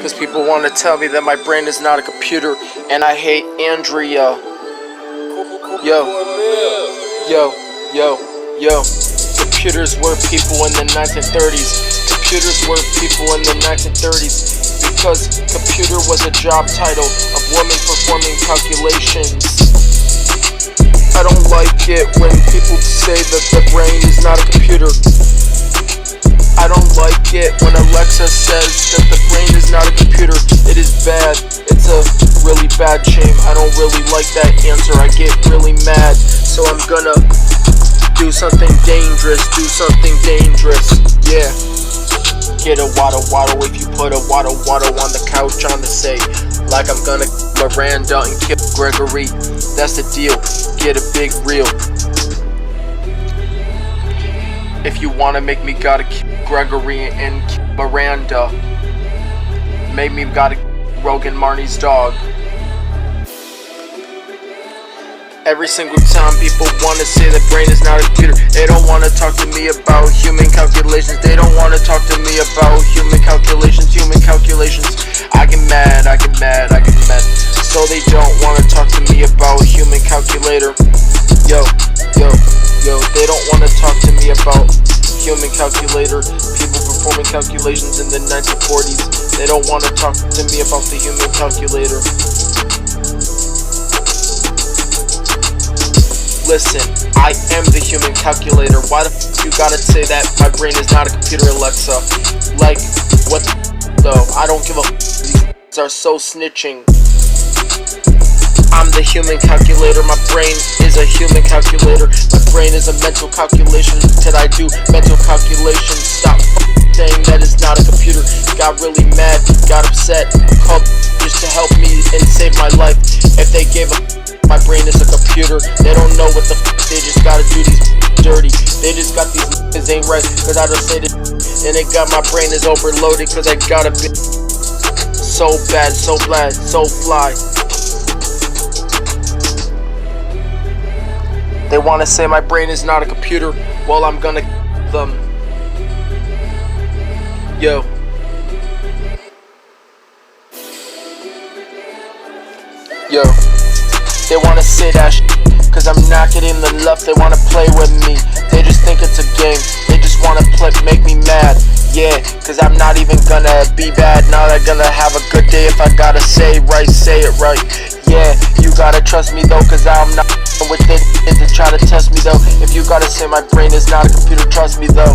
Cause people want to tell me that my brain is not a computer, and I hate Andrea. Yo. Computers were people in the 1930s. Computers were people in the 1930s. Because computer was a job title of women performing calculations. I don't like it when people say that the brain is not a computer. I don't like it when Alexa says that the brain is not a computer. It is bad. It's a really bad shame. I don't really like that answer. I get really mad. So I'm gonna do something dangerous. Do something dangerous. Yeah. Get a waddle if you put a waddle on the couch on the say. Like I'm gonna Miranda and kill Gregory. That's the deal. Get a big reel. If you wanna make me gotta kill Gregory and Miranda, make me gotta Rogan Marnie's dog. Every single time people wanna say the brain is not a computer, they don't wanna talk to me about human calculations. They don't wanna talk to me about human calculations. I get mad. So they don't wanna talk to me about human calculator. Yo, they don't wanna talk to me about human calculator. People performing calculations in the 1940s. They don't wanna talk to me about the human calculator. Listen, I am the human calculator. Why the f you gotta say that my brain is not a computer, Alexa? Like, what the though? I don't give a f. These are so snitching. I'm the human calculator. My brain is a human calculator. My brain is a mental calculation. Till I do mental calculations. Stop saying that it's not a computer. Got really mad, got upset. Called just to help me and save my life. If they gave a my brain is a computer, they don't know what the f they just gotta do these dirty. They just got these niggas ain't right, cause I don't say this and it got my brain is overloaded, cause I gotta be so bad, so glad, so fly. They wanna say my brain is not a computer, well I'm gonna them. Yo. They wanna say that shit, cause I'm not getting the love. They wanna play with me, they just think it's a game. They just wanna make me mad. Yeah, cause I'm not even gonna be bad. Now they're gonna have a good day if I gotta say it right. Yeah, you gotta trust me though, cause I'm not with it to try to test me though. If you gotta say my brain is not a computer, trust me though.